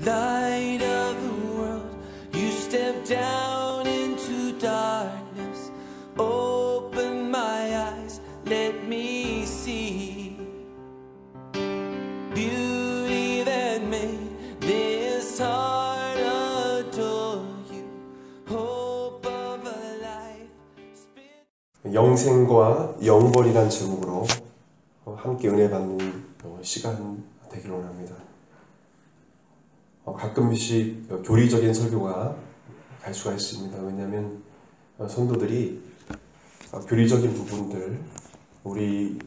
Light of the world, you step down into darkness. Open my eyes, let me see beauty that made this heart adore you. Hope of a life. 영생과 영벌이란 제목으로 함께 은혜 받는 시간 되기를 원합니다. 가끔씩 교리적인 설교가 갈 수가 있습니다. 왜냐하면 성도들이 교리적인 부분들, 우리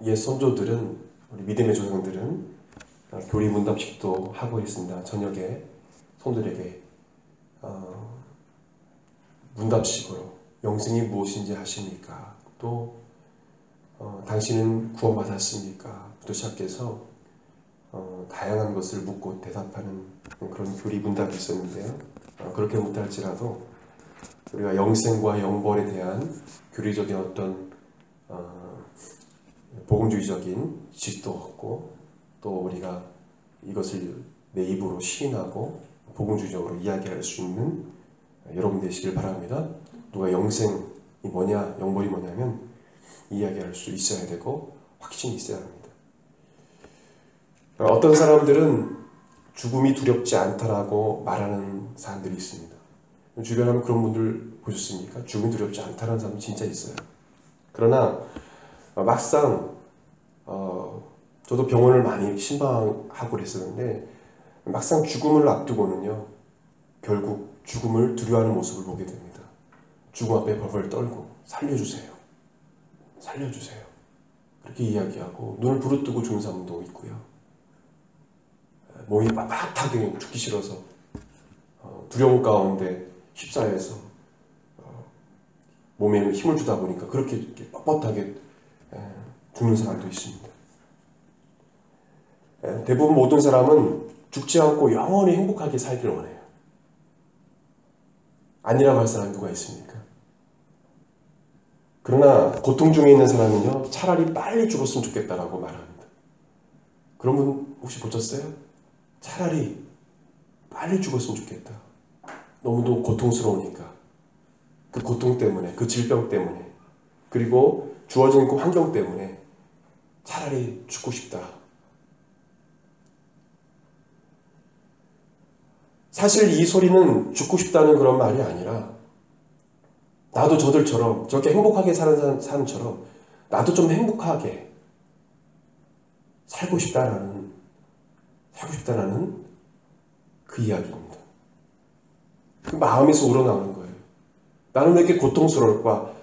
옛 선조들은, 우리 믿음의 조상들은 교리 문답식도 하고 있습니다. 저녁에 성도들에게 문답식으로 영생이 무엇인지 아십니까? 또 당신은 구원받았습니까? 부터 시작해서 다양한 것을 묻고 대답하는 그런 교리 문답이 있었는데요. 그렇게 못할지라도 우리가 영생과 영벌에 대한 교리적인 어떤 복음주의적인 지식도 없고, 또 우리가 이것을 내 입으로 시인하고 복음주의적으로 이야기할 수 있는 여러분 되시길 바랍니다. 누가 영생이 뭐냐, 영벌이 뭐냐면 이야기할 수 있어야 되고 확신이 있어야 합니다. 어떤 사람들은 죽음이 두렵지 않다라고 말하는 사람들이 있습니다. 주변에 하면 그런 분들 보셨습니까? 죽음이 두렵지 않다는 사람 진짜 있어요. 그러나 막상 저도 병원을 많이 신방하고 그랬었는데, 막상 죽음을 앞두고는요, 결국 죽음을 두려워하는 모습을 보게 됩니다. 죽음 앞에 벌벌 떨고 살려주세요, 살려주세요, 그렇게 이야기하고 눈을 부릅뜨고 죽는 사람도 있고요. 몸이 빳빳하게 죽기 싫어서 두려움 가운데 휩싸여서 몸에 힘을 주다 보니까 그렇게 이렇게 뻣뻣하게 죽는 사람도 있습니다. 대부분 모든 사람은 죽지 않고 영원히 행복하게 살기를 원해요. 아니라고 할 사람이 누가 있습니까? 그러나 고통 중에 있는 사람은요, 차라리 빨리 죽었으면 좋겠다라고 말합니다. 그런 분 혹시 보셨어요? 차라리 빨리 죽었으면 좋겠다. 너무도 고통스러우니까. 그 고통 때문에, 그 질병 때문에, 그리고 주어진 그 환경 때문에 차라리 죽고 싶다. 사실 이 소리는 죽고 싶다는 그런 말이 아니라, 나도 저들처럼 저렇게 행복하게 사는 사람처럼 나도 좀 행복하게 살고 싶다라는 그 이야기입니다. 그 마음에서 우러나오는 거예요. 나는 왜 이렇게 고통스러울까?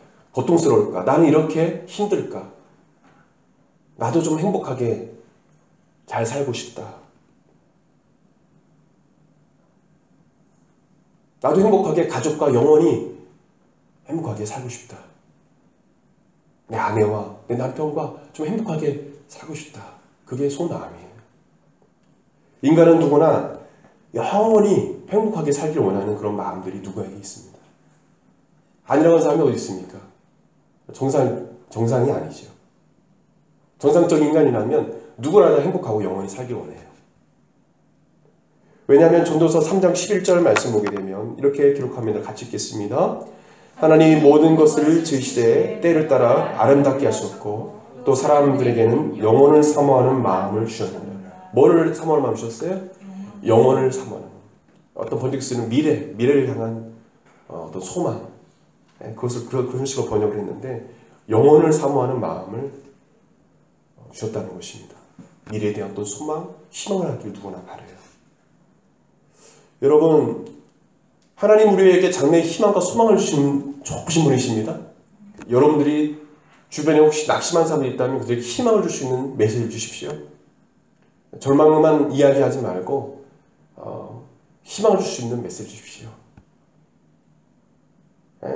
나는 이렇게 힘들까? 나도 좀 행복하게 잘 살고 싶다. 나도 행복하게 가족과 영원히 행복하게 살고 싶다. 내 아내와 내 남편과 좀 행복하게 살고 싶다. 그게 소마음이에요. 인간은 누구나 영원히 행복하게 살기를 원하는 그런 마음들이 누구에게 있습니다. 아니라고 하는 사람이 어디 있습니까? 정상이 아니죠. 정상적인 인간이라면 누구나 다 행복하고 영원히 살기를 원해요. 왜냐하면 전도서 3장 11절 말씀 보게 되면 이렇게 기록합니다. 같이 읽겠습니다. 하나님이 모든 것을 지으시되 때를 따라 아름답게 하셨고, 또 사람들에게는 영혼을 사모하는 마음을 주셨느니라. 뭐를 사모하는 마음을 주셨어요? 영혼을 사모하는. 어떤 번역에서는 미래를 향한 어떤 소망, 그것을 그런 식으로 번역을 했는데, 영혼을 사모하는 마음을 주셨다는 것입니다. 미래에 대한 어떤 소망, 희망을 하길 누구나 바라요. 여러분, 하나님 우리에게 장래의 희망과 소망을 주신 좋으신 분이십니다. 여러분들이 주변에 혹시 낙심한 사람이 있다면 그들에게 희망을 줄 수 있는 메시지를 주십시오. 절망만 이야기하지 말고 희망을 줄 수 있는 메시지를 주십시오.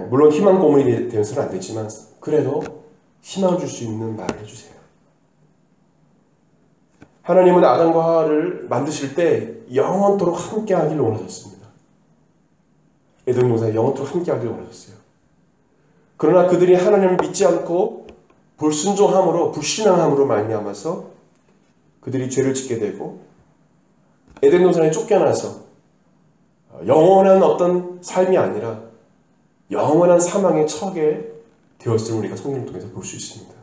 물론 희망 고문이 되어서는 안 되지만 그래도 희망을 줄 수 있는 말을 해주세요. 하나님은 아담과 하와를 만드실 때 영원토록 함께하기를 원하셨습니다. 에덴 동산에 영원토록 함께하기를 원하셨어요. 그러나 그들이 하나님을 믿지 않고 불순종함으로, 불신앙함으로 말미암아서 그들이 죄를 짓게 되고 에덴 동산에 쫓겨나서 영원한 어떤 삶이 아니라 영원한 사망에 처하게 되었음을 우리가 성경을 통해서 볼 수 있습니다.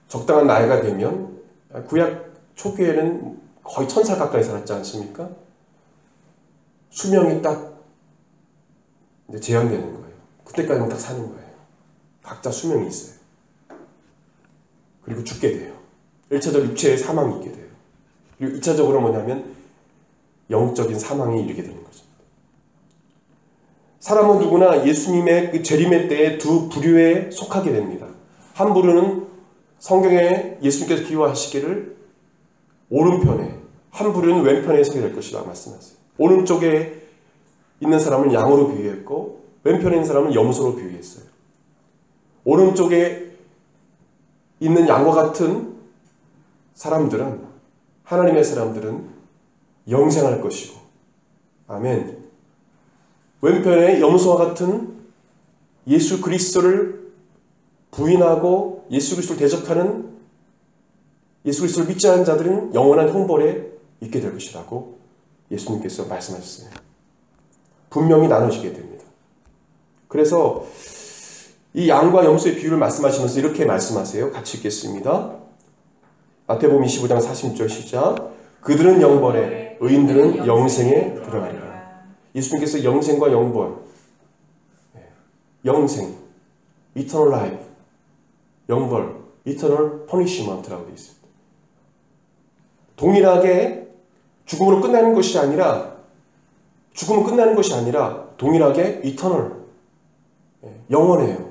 적당한 나이가 되면 구약 초기에는 거의 1000살 가까이 살았지 않습니까? 수명이 딱 이제 제한되는 거예요. 그때까지만 딱 사는 거예요. 각자 수명이 있어요. 그리고 죽게 돼요. 1차적으로 육체의 사망이 있게 돼요. 그리고 2차적으로 뭐냐면 영적인 사망이 이르게 되는 거죠. 사람은 누구나 예수님의 그 재림의 때에 두 부류에 속하게 됩니다. 한 부류는 성경에 예수님께서 비유하시기를 오른편에, 한 부류는 왼편에 서게 될 것이라 말씀하세요. 오른쪽에 있는 사람을 양으로 비유했고 왼편에 있는 사람을 염소로 비유했어요. 오른쪽에 있는 양과 같은 사람들은, 하나님의 사람들은 영생할 것이고, 아멘. 왼편에 염소와 같은 예수 그리스도를 부인하고 예수 그리스도를 대적하는, 예수 그리스도를 믿지 않은 자들은 영원한 형벌에 있게 될 것이라고 예수님께서 말씀하셨어요. 분명히 나눠지게 됩니다. 그래서 이 양과 염소의 비유를 말씀하시면서 이렇게 말씀하세요. 같이 읽겠습니다. 마태복음 25장 46절 시작. 그들은 영벌에, 의인들은 영생에 들어가리라. 예수님께서 영생과 영벌, 영생, eternal life, 영벌, eternal punishment라고 되어 있습니다. 동일하게 죽음으로 끝나는 것이 아니라, 죽음은 끝나는 것이 아니라 동일하게 eternal, 영원해요.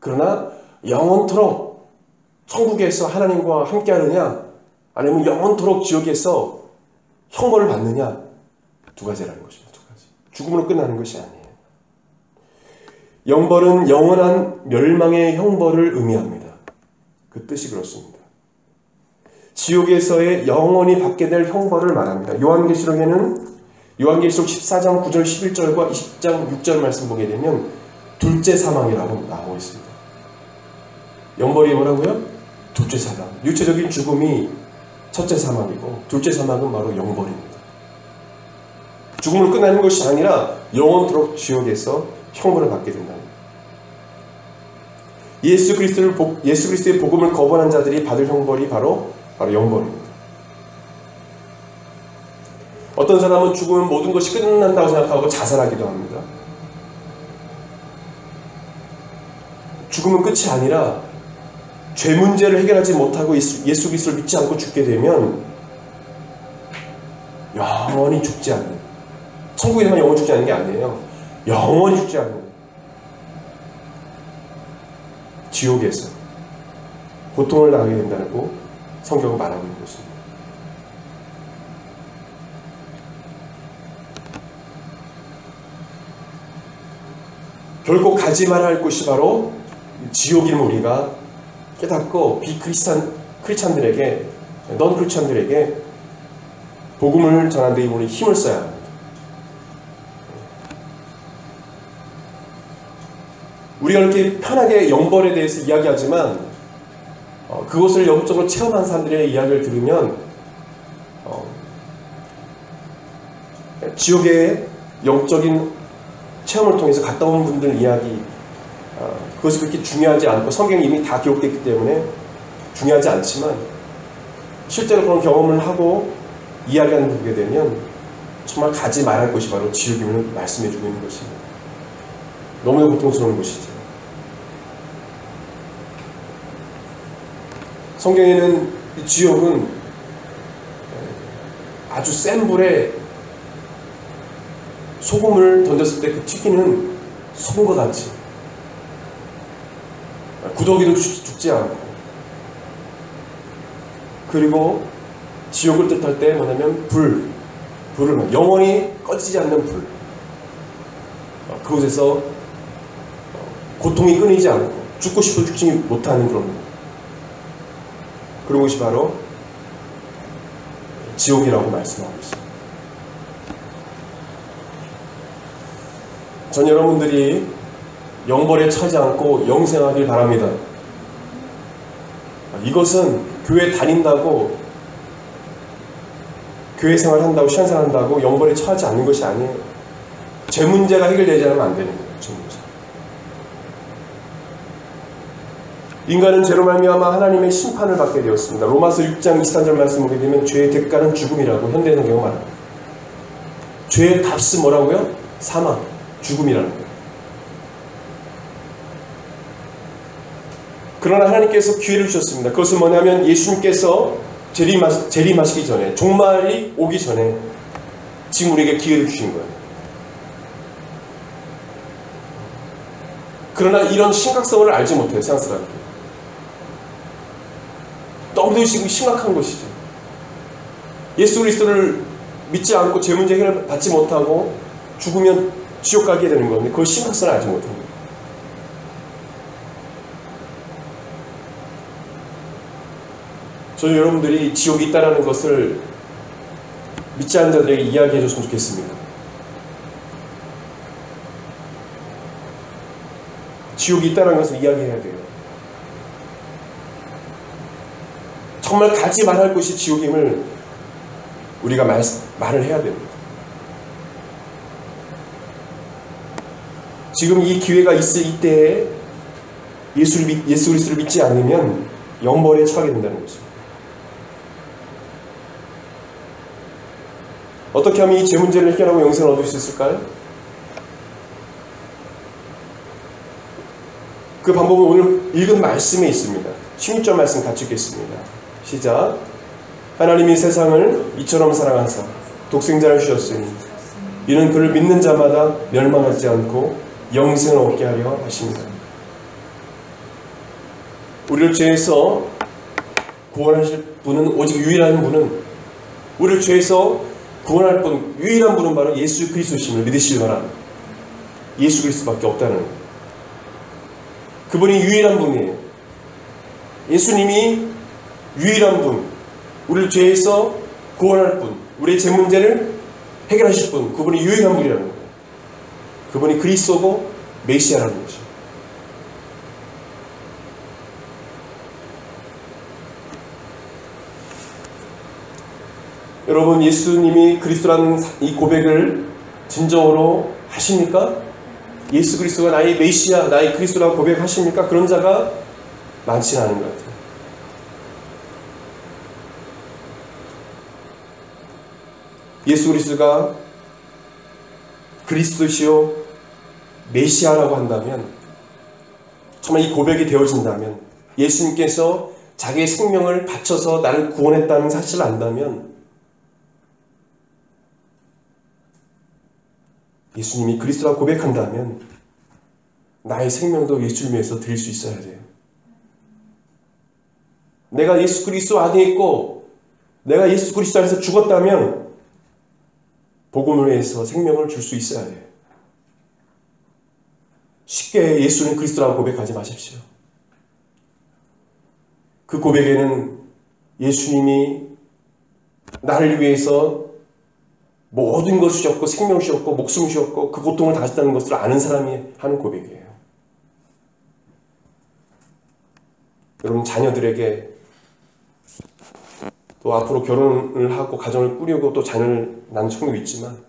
그러나 영원토록 천국에서 하나님과 함께 하느냐, 아니면 영원토록 지옥에서 형벌을 받느냐, 두 가지라는 것입니다. 두 가지. 죽음으로 끝나는 것이 아니에요. 영벌은 영원한 멸망의 형벌을 의미합니다. 그 뜻이 그렇습니다. 지옥에서의 영원히 받게 될 형벌을 말합니다. 요한계시록에는 요한계시록 14장 9절 11절과 20장 6절 말씀 보게 되면 둘째 사망이라고 나오고 있습니다. 영벌이 뭐라고요? 둘째 사망. 육체적인 죽음이 첫째 사망이고 둘째 사망은 바로 영벌입니다. 죽음으로 끝나는 것이 아니라 영원토록 지옥에서 형벌을 받게 된다. 예수 그리스도의 복음을 거부한 자들이 받을 형벌이 바로 영벌입니다. 어떤 사람은 죽으면 모든 것이 끝난다고 생각하고 자살하기도 합니다. 죽음은 끝이 아니라 죄 문제를 해결하지 못하고 예수 그리스도를 믿지 않고 죽게 되면 영원히 죽지 않는, 천국에서만 영원히 죽지 않는 게 아니에요. 영원히 죽지 않는 지옥에서 고통을 당하게 된다고 성경은 말하고 있는 것입니다. 결국 가지 말아야 할 곳이 바로 지옥임을 우리가 깨닫고 크리스찬들에게, 넌 크리스찬들에게 복음을 전하는 데 우리 힘을 써야 합니다. 우리가 이렇게 편하게 영벌에 대해서 이야기하지만 그것을 영적으로 체험한 사람들의 이야기를 들으면 지옥의 영적인 체험을 통해서 갔다 온 분들 이야기, 그것이 그렇게 중요하지 않고 성경이 이미 다 기록되어 있기 때문에 중요하지 않지만 실제로 그런 경험을 하고 이야기하는 걸 보게 되면 정말 가지 말할 곳이 바로 지옥임을 말씀해주고 있는 것입니다. 너무나 고통스러운 곳이죠. 성경에는 이 지옥은 아주 센 불에 소금을 던졌을 때 그 튀기는 소금과 같이, 구더기도 죽지 않고, 그리고 지옥을 뜻할 때 뭐냐면 불을 영원히 꺼지지 않는 불, 그곳에서 고통이 끊이지 않고 죽고 싶어도 죽지 못하는 그런 것이 바로 지옥이라고 말씀하고 있습니다. 전 여러분들이 영벌에 처하지 않고 영생하길 바랍니다. 이것은 교회 다닌다고 교회 생활 한다고 신앙생활 한다고 영벌에 처하지 않는 것이 아니에요. 제 문제가 해결되지 않으면 안 되는 거예요. 제 문제. 인간은 죄로 말미암아 하나님의 심판을 받게 되었습니다. 로마서 6장 23절 말씀 보게 되면 죄의 대가는 죽음이라고 현대 성경은 말합니다. 죄의 값은 뭐라고요? 사망, 죽음이라는 거예요. 그러나 하나님께서 기회를 주셨습니다. 그것은 뭐냐면 예수님께서 재림하시기 전에, 종말이 오기 전에 지금 우리에게 기회를 주신 거예요. 그러나 이런 심각성을 알지 못해요. 세상 사람들이. 너무도 지금 심각한 것이죠. 예수 그리스도를 믿지 않고 죄 문제 해결 받지 못하고 죽으면 지옥 가게 되는 건데 그걸 심각성을 알지 못합니다. 저는 여러분들이 지옥이 있다는 것을 믿지 않는 자들에게 이야기해 줬으면 좋겠습니다. 지옥이 있다는 것을 이야기해야 돼요. 정말 가지 말할 곳이 지옥임을 우리가 말을 해야 됩니다. 지금 이 기회가 있을 이때에 예수 그리스도를 믿지 않으면 영벌에 처하게 된다는 것입니다. 어떻게 하면 이 죄 문제를 해결하고 영생을 얻을 수 있을까요? 그 방법은 오늘 읽은 말씀에 있습니다. 16절 말씀 같이 읽겠습니다. 시작. 하나님이 세상을 이처럼 사랑하사 독생자를 주셨으니 이는 그를 믿는 자마다 멸망하지 않고 영생을 얻게 하려 하십니다. 우리를 죄에서 구원하실 분은 오직 유일한 분은 우리를 죄에서 구원할 분 유일한 분은 바로 예수 그리스도심을 믿으시기 바랍니다. 예수 그리스도밖에 없다는 거예요. 그분이 유일한 분이에요. 예수님이 유일한 분, 우리를 죄에서 구원할 분, 우리의 죄 문제를 해결하실 분, 그분이 유일한 분이라는 거예요. 그분이 그리스도고 메시아라는 거죠. 여러분, 예수님이 그리스도라는 이 고백을 진정으로 하십니까? 예수 그리스도가 나의 메시아, 나의 그리스도라고 고백하십니까? 그런 자가 많지는 않은 것 같아요. 예수 그리스도가 그리스도시요 메시아라고 한다면, 정말 이 고백이 되어진다면, 예수님께서 자기의 생명을 바쳐서 나를 구원했다는 사실을 안다면, 예수님이 그리스도라고 고백한다면 나의 생명도 예수를 위해서 드릴 수 있어야 돼요. 내가 예수 그리스도 안에 있고 내가 예수 그리스도 안에서 죽었다면 복음을 위해서 생명을 줄 수 있어야 돼요. 쉽게 예수는 그리스도라고 고백하지 마십시오. 그 고백에는 예수님이 나를 위해서 모든 것을 주셨고 생명을 주셨고 목숨을 주셨고 그 고통을 다 하셨다는 것을 아는 사람이 하는 고백이에요. 여러분, 자녀들에게 또 앞으로 결혼을 하고 가정을 꾸리고 또 자녀를 낳는 청년도 있지만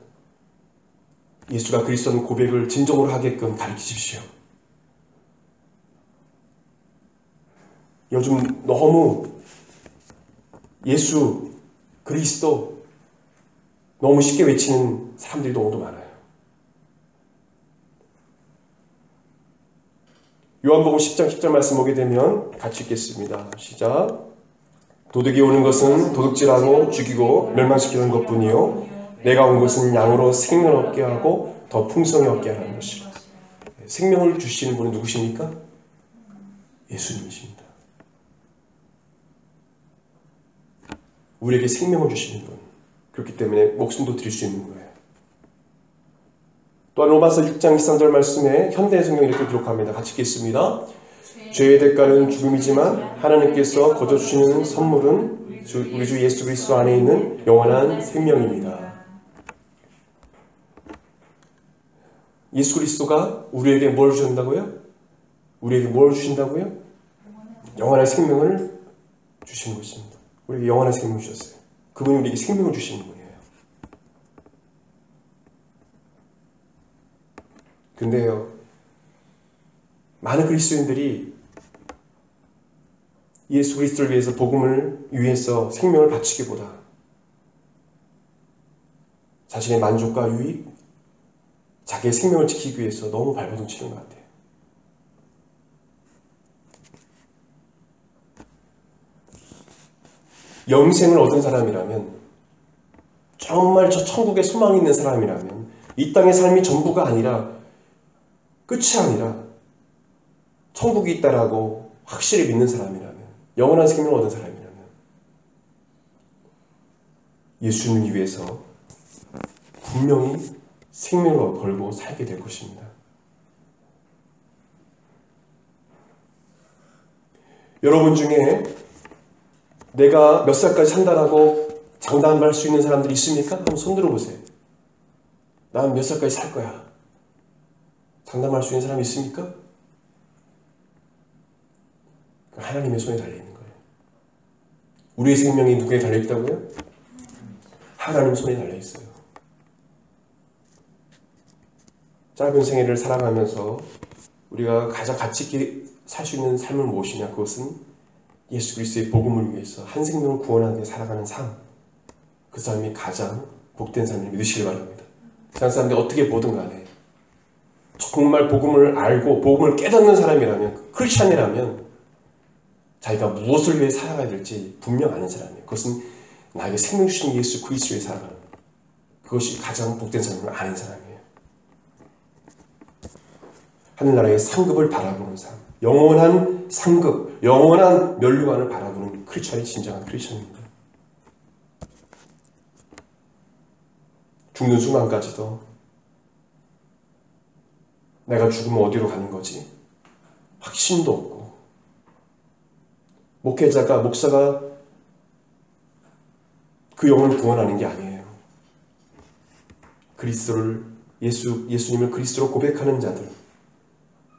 예수가 그리스도라는 고백을 진정으로 하게끔 가르치십시오. 요즘 너무 예수, 그리스도 너무 쉽게 외치는 사람들이 너무도 많아요. 요한복음 10장 10절 말씀 보게 되면 같이 읽겠습니다. 시작. 도둑이 오는 것은 도둑질하고 죽이고 멸망시키는 것뿐이요 내가 온 것은 양으로 생명을 얻게 하고 더 풍성히 얻게 하는 것이라. 생명을 주시는 분은 누구십니까? 예수님이십니다. 우리에게 생명을 주시는 분, 그렇기 때문에 목숨도 드릴 수 있는 거예요. 또한 로마서 6장 23절 말씀에 현대 성경이 이렇게 기록합니다. 같이 읽겠습니다. 죄의 대가는 죽음이지만 하나님께서 거저 주시는 선물은 우리 주 예수 그리스도 안에 있는 영원한 생명입니다. 예수 그리스도가 우리에게 뭘 주신다고요? 우리에게 뭘 주신다고요? 영원한 생명을 주시는 것입니다. 우리에게 영원한 생명을 주셨어요. 그분이 우리에게 생명을 주시는 거예요. 근데요, 많은 그리스도인들이 예수 그리스도를 위해서 복음을 위해서 생명을 바치기보다 자신의 만족과 유익, 자기의 생명을 지키기 위해서 너무 발버둥 치는 것 같아요. 영생을 얻은 사람이라면, 정말 저 천국에 소망이 있는 사람이라면, 이 땅의 삶이 전부가 아니라, 끝이 아니라 천국이 있다라고 확실히 믿는 사람이라면, 영원한 생명을 얻은 사람이라면 예수님을 위해서 분명히 생명을 걸고 살게 될 것입니다. 여러분 중에 내가 몇 살까지 산다라고 장담할 수 있는 사람들이 있습니까? 한번 손 들어보세요. 난 몇 살까지 살 거야. 장담할 수 있는 사람이 있습니까? 하나님의 손에 달려있는 거예요. 우리의 생명이 누구에 달려있다고요? 하나님 손에 달려있어요. 짧은 생애를 살아가면서 우리가 가장 가치 있게 살 수 있는 삶은 무엇이냐? 그것은 예수 그리스도의 복음을 위해서 한 생명을 구원하게 살아가는 삶. 그 삶이 가장 복된 삶을 믿으시길 바랍니다. 세상 사람들이 어떻게 보든 간에 정말 복음을 알고 복음을 깨닫는 사람이라면, 크리스찬이라면 자기가 무엇을 위해 살아가야 될지 분명 아는 사람이에요. 그것은 나에게 생명 주신 예수 그리스도를 위해 살아가는 것. 그것이 가장 복된 삶을 아는 사람이에요. 하늘나라의 상급을 바라보는 삶, 영원한 상급, 영원한 면류관을 바라보는 크리스찬이 진정한 크리스찬입니다. 죽는 순간까지도 내가 죽으면 어디로 가는 거지? 확신도 없고, 목회자가, 목사가 그 영혼을 구원하는 게 아니에요. 그리스도를, 예수님을 그리스도로 고백하는 자들,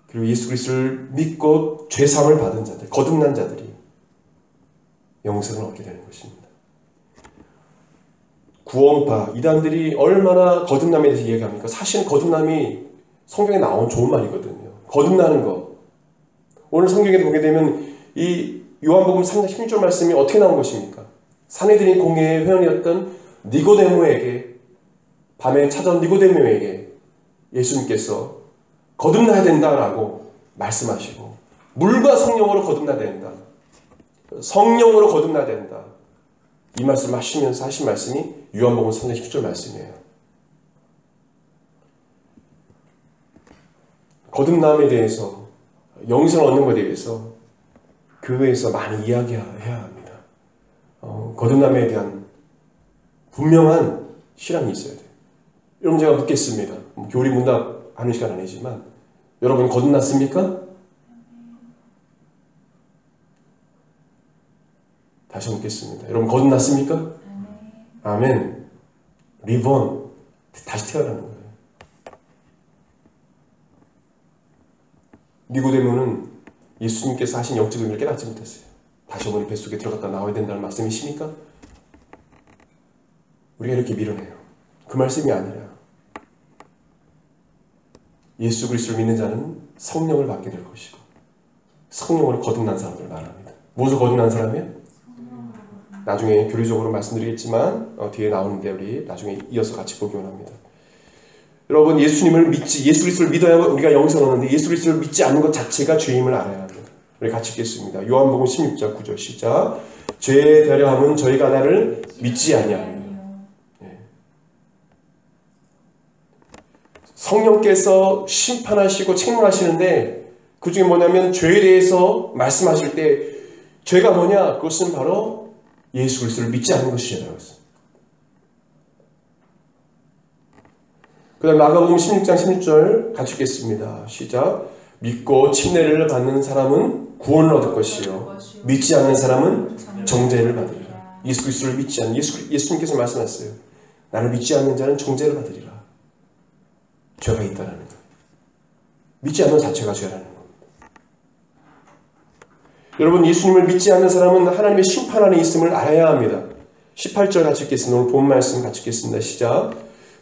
그리고 예수 그리스도를 믿고 죄사함을 받은 자들, 거듭난 자들이 영생을 얻게 되는 것입니다. 구원파, 이단들이 얼마나 거듭남에 대해서 이야기합니까? 사실 거듭남이 성경에 나온 좋은 말이거든요. 거듭나는 것. 오늘 성경에 보게 되면 이 요한복음 3장 16절 말씀이 어떻게 나온 것입니까? 사내들인 공회의 회원이었던 니고데모에게, 밤에 찾아온 니고데모에게 예수님께서 거듭나야 된다라고 말씀하시고, 물과 성령으로 거듭나야 된다, 성령으로 거듭나야 된다, 이 말씀을 하시면서 하신 말씀이 요한복음 3장 10절 말씀이에요. 거듭남에 대해서, 영생을 얻는 것에 대해서 교회에서 많이 이야기해야 합니다. 거듭남에 대한 분명한 실현이 있어야 돼요. 여러분, 제가 묻겠습니다. 교리 문답하는 시간 아니지만 여러분 거듭났습니까? 다시 묻겠습니다. 여러분 거듭났습니까? 아멘. 리본, 다시 태어나는 거예요. 니고데모는 예수님께서 하신 영적 의미를 깨닫지 못했어요. 다시 어머니 뱃속에 들어갔다 나와야 된다는 말씀이십니까? 우리가 이렇게 밀어내요. 그 말씀이 아니라 예수 그리스도를 믿는 자는 성령을 받게 될 것이고, 성령으로 거듭난 사람들 말합니다. 무엇으로 거듭난 사람이에요? 나중에 교리적으로 말씀드리겠지만 뒤에 나오는데 우리 나중에 이어서 같이 보기 원합니다. 여러분, 예수님을 믿지, 예수 그리스도를 믿어야 우리가 영생을 얻는데 예수 그리스도를 믿지 않는 것 자체가 죄임을 알아야 합니다. 우리 같이 읽겠습니다. 요한복음 16장 9절 시작. 죄에 대하여함은 저희가 나를 믿지 아니하며. 성령께서 심판하시고 책망하시는데 그 중에 뭐냐면 죄에 대해서 말씀하실 때 죄가 뭐냐? 그것은 바로 예수 그리스도를 믿지 않는 것이 죄라고 했습니다. 그 다음 마가복음 16장 16절 같이 읽겠습니다. 시작. 믿고 침례를 받는 사람은 구원을 얻을 것이요 믿지 않는 사람은 정죄를 받으리라. 예수 그리스도를 믿지 않는, 예수님께서 말씀하셨어요. 나를 믿지 않는 자는 정죄를 받으리라. 죄가 있다는 거예요. 믿지 않는 자체가 죄라는 겁니다. 여러분, 예수님을 믿지 않는 사람은 하나님의 심판 안에 있음을 알아야 합니다. 18절 같이 읽겠습니다. 오늘 본 말씀 같이 읽겠습니다. 시작.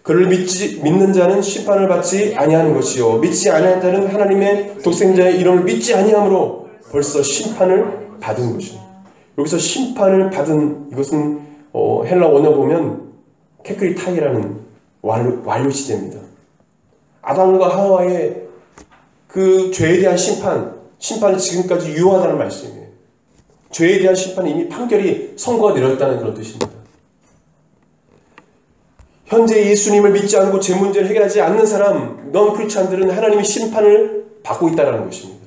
그를 믿는 자는 심판을 받지 아니하는 것이요 믿지 아니하는 자는 하나님의 독생자의 이름을 믿지 아니함으로 벌써 심판을 받은 것입니다. 여기서 심판을 받은 이것은 헬라 원어 보면 케크리타이라는 완료 시제입니다. 아담과 하와의 그 죄에 대한 심판이 지금까지 유효하다는 말씀이에요. 죄에 대한 심판이 이미 판결이 선고가 내렸다는 그런 뜻입니다. 현재 예수님을 믿지 않고 제 문제를 해결하지 않는 사람, 넌 크리스찬들은 하나님의 심판을 받고 있다는 것입니다.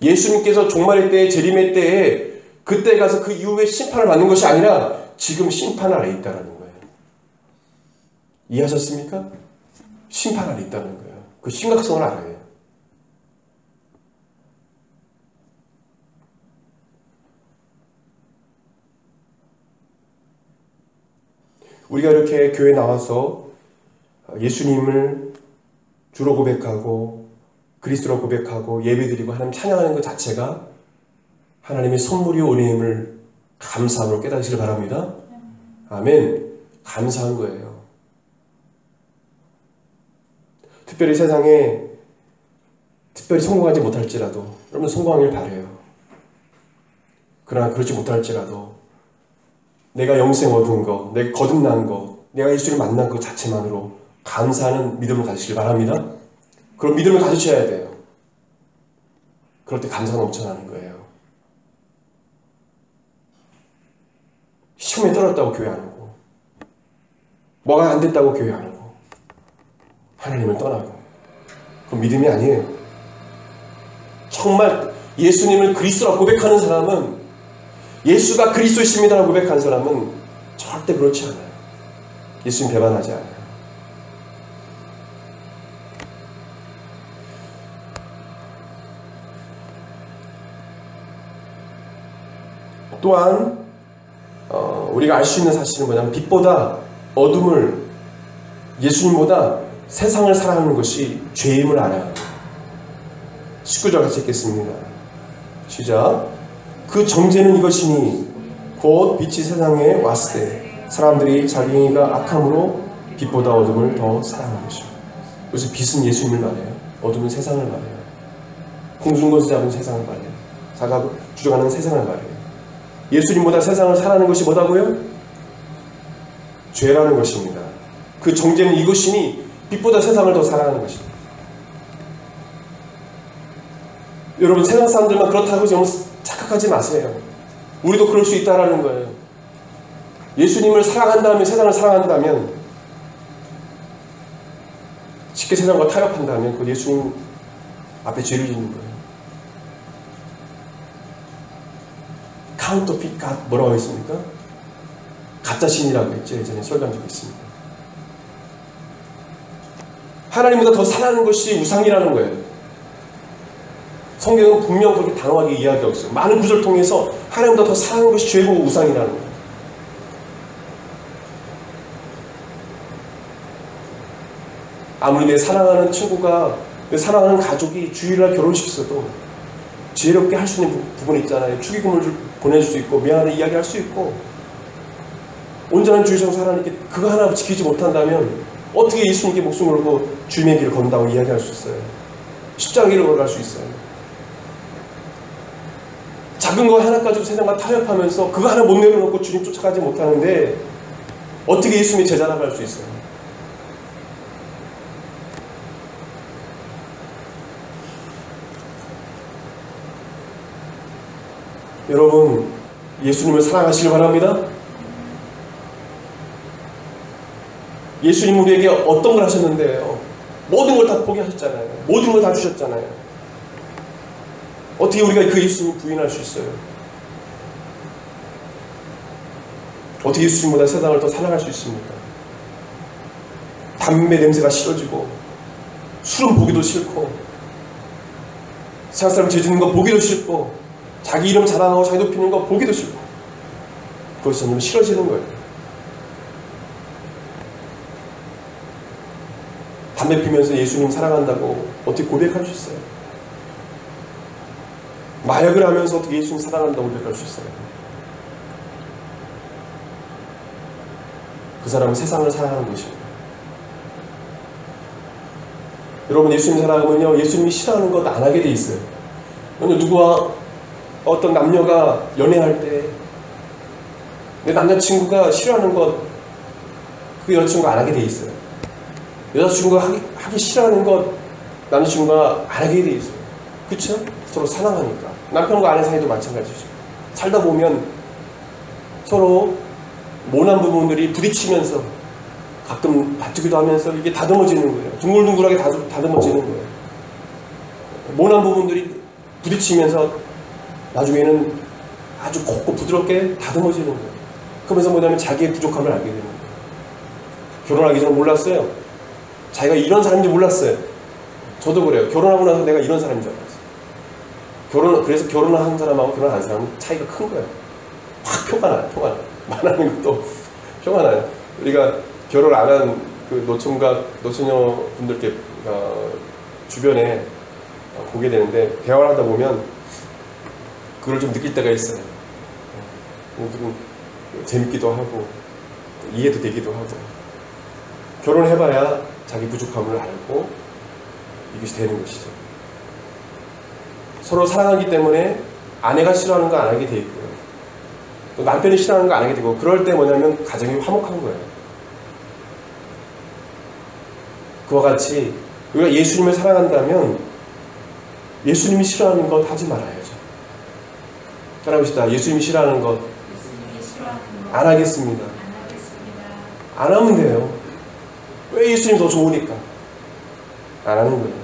예수님께서 종말의 때에 재림의 때에 그때 가서 그 이후에 심판을 받는 것이 아니라 지금 심판 아래 있다는 거예요. 이해하셨습니까? 심판 아래 있다는 거예요. 그 심각성을 알아요. 우리가 이렇게 교회에 나와서 예수님을 주로 고백하고 그리스도로 고백하고 예배드리고 하나님 찬양하는 것 자체가 하나님의 선물이요 은혜임을 감사함으로 깨닫으시길 바랍니다. 아멘. 감사한 거예요. 특별히 세상에 성공하지 못할지라도 여러분 성공하길 바라요. 그러나 그렇지 못할지라도 내가 영생 얻은 거, 내가 거듭난 거, 내가 예수를 만난 것 자체만으로 감사하는 믿음을 가지시길 바랍니다. 그런 믿음을 가지셔야 돼요. 그럴 때 감사가 넘쳐나는 거예요. 시험에 떨어졌다고 교회 안 오고, 뭐가 안 됐다고 교회 안 오고, 하나님을 떠나고, 그건 믿음이 아니에요. 정말 예수님을 그리스도라고 고백하는 사람은, 예수가 그리스도이십니다라고 고백하는 사람은 절대 그렇지 않아요. 예수님 배반하지 않아요. 또한 우리가 알 수 있는 사실은 뭐냐면 빛보다 어둠을 예수님보다 세상을 사랑하는 것이 죄임을 알아요. 19절 같이 읽겠습니다. 시작. 그 정죄는 이것이니 곧 빛이 세상에 왔을 때 사람들이 자기가 악함으로 빛보다 어둠을 더 사랑하는 것입니다. 그래서 빛은 예수님을 말해요. 어둠은 세상을 말해요. 공중권세 잡은 세상을 말해요. 사가 주장하는 세상을 말해요. 예수님보다 세상을 사랑하는 것이 뭐다고요? 죄라는 것입니다. 그 정죄는 이것이니 빛보다 세상을 더 사랑하는 것입니다. 여러분 세상 사람들만 그렇다고 너무 착각하지 마세요. 우리도 그럴 수 있다라는 거예요. 예수님을 사랑한다면, 세상을 사랑한다면, 쉽게 세상과 타협한다면 그건 예수님 앞에 죄를 짓는 거예요. 카운터핏 갓 뭐라고 했습니까? 가짜 신이라고 했죠. 예전에 설교한 적이 있습니다. 하나님보다 더 사랑하는 것이 우상이라는 거예요. 성경은 분명 그렇게 단호하게 이야기하고 있어요. 많은 구절을 통해서 하나님보다 더 사랑하는 것이 죄고 우상이라는 거예요. 아무리 내 사랑하는 친구가, 내 사랑하는 가족이 주일날 결혼식 있어도 지혜롭게 할 수 있는 부분이 있잖아요. 축의금을 보내줄 수 있고 미안하다 이야기할 수 있고, 온전한 주의성 살아니까 그거 하나 지키지 못한다면 어떻게 예수님께 목숨을 걸고 주님의 길을 건다고 이야기할 수 있어요. 십자가 길을 걸어갈 수 있어요. 작은 거 하나 가지고 세상과 타협하면서 그거 하나 못 내려놓고 주님 쫓아가지 못하는데 어떻게 예수님의 제자라고 할 수 있어요? 여러분 예수님을 사랑하시길 바랍니다. 예수님 우리에게 어떤 걸 하셨는데요? 모든 걸 다 포기하셨잖아요. 모든 걸 다 주셨잖아요. 어떻게 우리가 그 예수님을 부인할 수 있어요? 어떻게 예수님보다 세상을 더 사랑할 수 있습니까? 담배 냄새가 싫어지고 술은 보기도 싫고 세상 사람 죄 짓는 거 보기도 싫고 자기 이름 자랑하고 자기 높이는 거 보기도 싫고 그것이 점점 싫어지는 거예요. 담배 피면서 예수님 사랑한다고 어떻게 고백할 수 있어요? 마약을 하면서 어떻게 예수님 사랑한다고 고백할 수 있어요? 그 사람은 세상을 사랑하는 것입니다. 여러분 예수님 사랑하면요, 예수님이 싫어하는 것 안 하게 돼 있어요. 누구와 어떤 남녀가 연애할 때 내 남자친구가 싫어하는 것, 그 여자친구가 안 하게 돼 있어요. 여자친구가 하기 싫어하는 것 남자친구가 안 하게 돼 있어요. 그쵸? 서로 사랑하니까. 남편과 아내 사이도 마찬가지죠. 살다 보면 서로 모난 부분들이 부딪히면서 가끔 다투기도 하면서 이게 다듬어지는 거예요. 둥글둥글하게 다듬어지는 거예요. 모난 부분들이 부딪히면서 나중에는 아주 곱고 부드럽게 다듬어지는 거예요. 그러면서 뭐냐면 자기의 부족함을 알게 되는 거예요. 결혼하기 전에 몰랐어요. 자기가 이런 사람인지 몰랐어요. 저도 그래요. 결혼하고 나서 내가 이런 사람인 줄 알았어요. 그래서 결혼한 사람하고 결혼한 사람은 차이가 큰 거예요. 확 표가 나요. 표가 나요. 말하는 것도 표가 나요. 우리가 결혼 안 한 그 노총각, 노처녀 분들께 주변에 보게 되는데, 대화를 하다 보면 그걸 좀 느낄 때가 있어요. 좀 재밌기도 하고 이해도 되기도 하고. 결혼해봐야 자기 부족함을 알고 이것이 되는 것이죠. 서로 사랑하기 때문에 아내가 싫어하는 거 안 하게 돼 있고요. 또 남편이 싫어하는 거 안 하게 되고, 그럴 때 뭐냐면 가정이 화목한 거예요. 그와 같이 우리가 예수님을 사랑한다면 예수님이 싫어하는 것 하지 말아야죠. 따라합시다. 예수님이 싫어하는 것 안 하겠습니다. 안 하면 돼요. 왜? 예수님 더 좋으니까. 안 하는 거예요.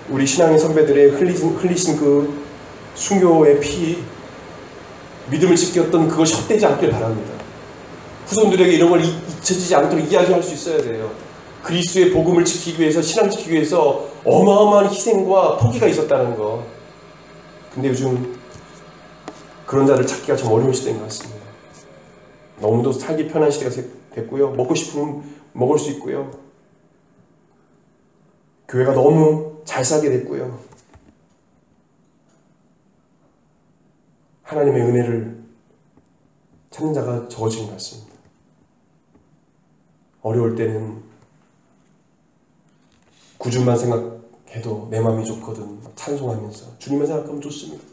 우리 신앙의 선배들의 흘리신 그 순교의 피, 믿음을 지켰던 그것이 헛되지 않길 바랍니다. 후손들에게 이런 걸 잊혀지지 않도록 이야기할 수 있어야 돼요. 그리스도의 복음을 지키기 위해서, 신앙 지키기 위해서 어마어마한 희생과 포기가 있었다는 거. 근데 요즘 그런 자를 찾기가 좀 어려운 시대인 것 같습니다. 너무도 살기 편한 시대가 됐고요. 먹고 싶으면 먹을 수 있고요. 교회가 너무 잘 살게 됐고요. 하나님의 은혜를 찾는 자가 적어진 것 같습니다. 어려울 때는 구주만 생각해도 내 마음이 좋거든. 찬송하면서 주님만 생각하면 좋습니다.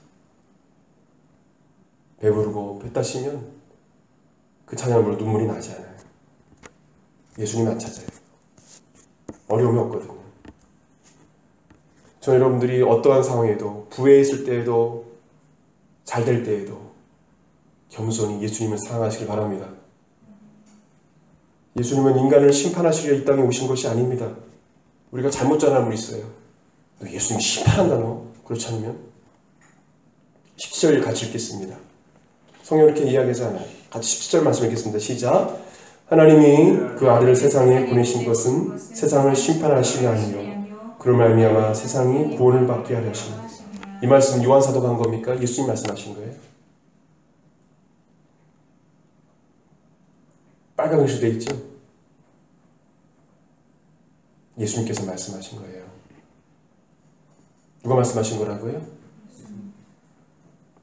배부르고 배 따시면 그 찬양을 부르면 눈물이 나지 않아요. 예수님 안 찾아요. 어려움이 없거든요. 저는 여러분들이 어떠한 상황에도, 부에 있을 때에도, 잘 될 때에도 겸손히 예수님을 사랑하시길 바랍니다. 예수님은 인간을 심판하시려 이 땅에 오신 것이 아닙니다. 우리가 잘못 전하는 분이 있어요. 너 예수님 심판한다 너? 그렇지 않으면? 17절 같이 읽겠습니다. 성경 이렇게 이야기하지 않아요. 같이 17절 말씀 읽겠습니다. 시작. 하나님이 그 아들을 세상에 보내신 것은 세상을 심판하시려 하니요 그로 말미암아 세상이 구원을 받게 하려 하십니다. 이 말씀 요한사도가 한 겁니까? 예수님 말씀하신 거예요? 빨간 글씨로 되어 있죠? 예수님께서 말씀하신 거예요. 누가 말씀하신 거라고요?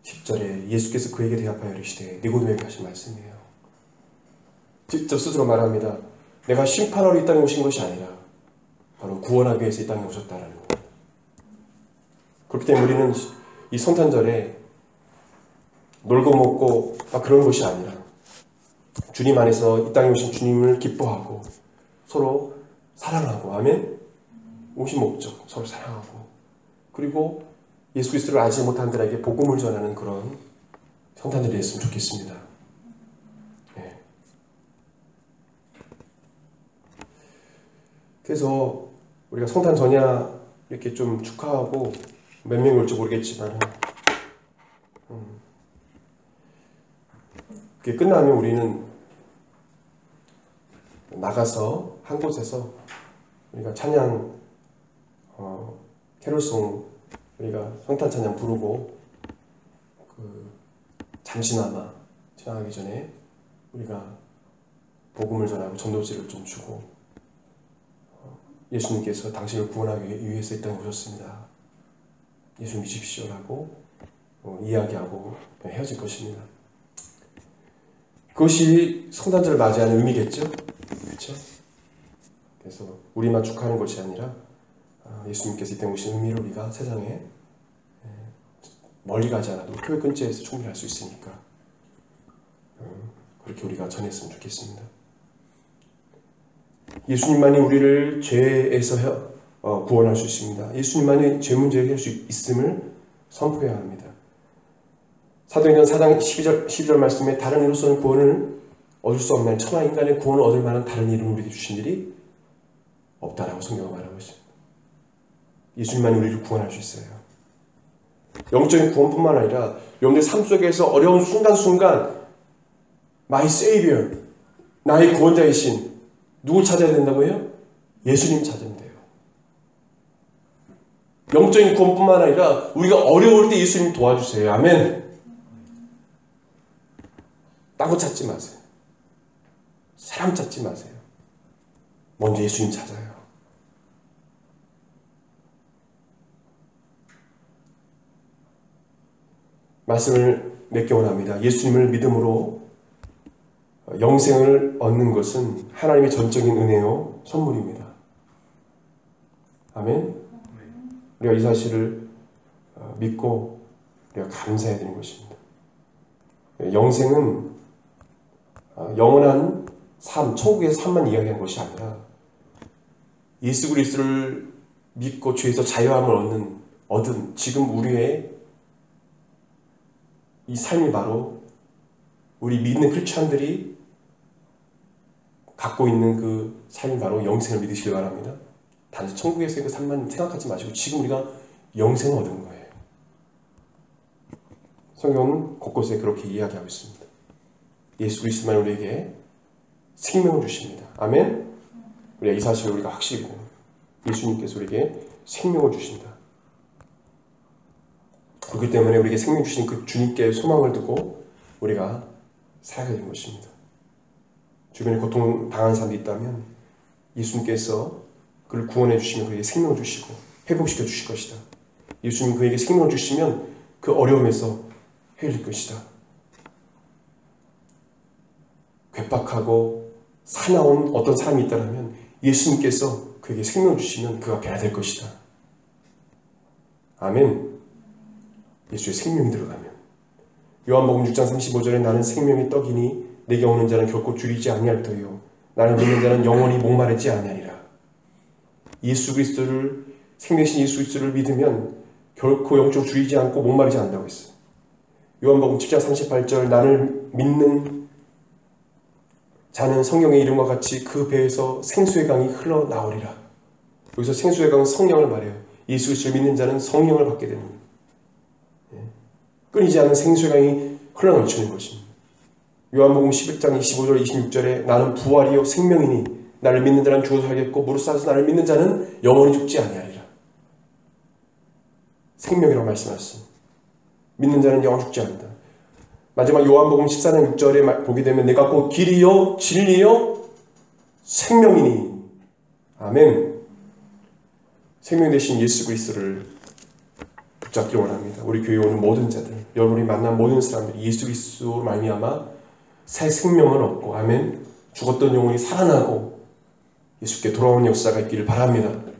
10절에 예수께서 그에게 대답하여 이르시되 니고데모에게 하신 말씀이에요. 직접 스스로 말합니다. 내가 심판하러 이 땅에 오신 것이 아니라 바로 구원하기 위해서 이 땅에 오셨다라는 거예요. 그렇기 때문에 우리는 이 성탄절에 놀고 먹고 그런 것이 아니라 주님 안에서 이 땅에 오신 주님을 기뻐하고 서로 사랑하고, 아멘? 오신 목적, 서로 사랑하고, 그리고 예수 그리스도를 알지 못한 자에게 복음을 전하는 그런 성탄절이 됐으면 좋겠습니다. 네. 그래서 우리가 성탄 전야 이렇게 좀 축하하고 몇 명이 올지 모르겠지만 그게 끝나면 우리는 나가서 한 곳에서 우리가 찬양, 캐롤송, 우리가 성탄 찬양 부르고 잠시나마 지나가기 전에 우리가 복음을 전하고 전도지를 좀 주고 예수님께서 당신을 구원하기 위해서 이 땅에 오셨습니다. 예수 믿으십시오라고 이야기하고 헤어질 것입니다. 그것이 성탄절을 맞이하는 의미겠죠? 그렇죠? 그래서 우리만 축하하는 것이 아니라 예수님께서 이 땅에 오신 의미를 우리가 세상에 멀리 가지 않아도 교회 근처에서 충분히 할 수 있으니까 그렇게 우리가 전했으면 좋겠습니다. 예수님만이 우리를 죄에서 구원할 수 있습니다. 예수님만이 죄 문제를 해결할 수 있음을 선포해야 합니다. 사도행전 4장 12절 말씀에 다른 이로서는 구원을 얻을 수 없는 천하 인간의 구원을 얻을 만한 다른 이름을 우리에게 주신 일이 없다라고 성경은 말하고 있습니다. 예수님만이 우리를 구원할 수 있어요. 영적인 구원뿐만 아니라 여러분들 삶 속에서 어려운 순간순간 My Savior, 나의 구원자이신 누굴 찾아야 된다고요? 예수님 찾으면 돼요. 영적인 구원뿐만 아니라 우리가 어려울 때 예수님 도와주세요. 아멘. 딴 거 찾지 마세요. 사람 찾지 마세요. 먼저 예수님 찾아요. 말씀을 맺기 원합니다. 예수님을 믿음으로 영생을 얻는 것은 하나님의 전적인 은혜요 선물입니다. 아멘. 우리가 이 사실을 믿고 우리가 감사해야 되는 것입니다. 영생은 영원한 삶, 천국에서 삶만 이야기하는 것이 아니라 예수 그리스도를 믿고 죄에서 자유함을 얻은 지금 우리의 이 삶이 바로 우리 믿는 크리스찬들이 갖고 있는 그 삶이 바로 영생을 믿으시기 바랍니다. 단지 천국에서의 그 삶만 생각하지 마시고 지금 우리가 영생을 얻은 거예요. 성경은 곳곳에 그렇게 이야기하고 있습니다. 예수 그리스도만 우리에게 생명을 주십니다. 아멘. 우리가 이 사실을 우리가 확실히 믿는 거예요. 예수님께서 우리에게 생명을 주신다. 그렇기 때문에 우리에게 생명 주신 그 주님께 소망을 두고 우리가 살아가야 되는 것입니다. 주변에 고통당한 사람이 있다면 예수님께서 그를 구원해 주시면 그에게 생명을 주시고 회복시켜 주실 것이다. 예수님 그에게 생명을 주시면 그 어려움에서 헤어질 것이다. 괴팍하고 사나운 어떤 사람이 있다면 예수님께서 그에게 생명을 주시면 그가 변화될 것이다. 아멘. 예수의 생명이 들어가면 요한복음 6장 35절에 나는 생명의 떡이니 내게 오는 자는 결코 줄이지 아니할 터요 나를 믿는 자는 영원히 목마르지 아니하리라. 예수 그리스도를 생명이신 예수 그리스도를 믿으면 결코 영적으로 줄이지 않고 목마르지 않는다고 했어요. 요한복음 7장 38절 나를 믿는 자는 성령의 이름과 같이 그 배에서 생수의 강이 흘러나오리라. 여기서 생수의 강은 성령을 말해요. 예수 그리스도를 믿는 자는 성령을 받게 됩니다. 끊이지 않은 생수의 강이 흘러넘치는 것입니다. 요한복음 11장 25절 26절에 나는 부활이요 생명이니 나를 믿는 자는 죽어도 살겠고 무릇 살아서 나를 믿는 자는 영원히 죽지 아니하리라. 생명이라고 말씀하셨습니다. 믿는 자는 영원히 죽지 않는다. 마지막 요한복음 14장 6절에 보게 되면 내가 곧 길이요 진리요 생명이니. 아멘. 생명 되신 예수 그리스도를 붙잡기 원합니다. 우리 교회에 오는 모든 자들, 여러분이 만난 모든 사람들이 예수 그리스도로 말미암아 새 생명을 얻고 아멘. 죽었던 영혼이 살아나고 예수께 돌아오는 역사가 있기를 바랍니다.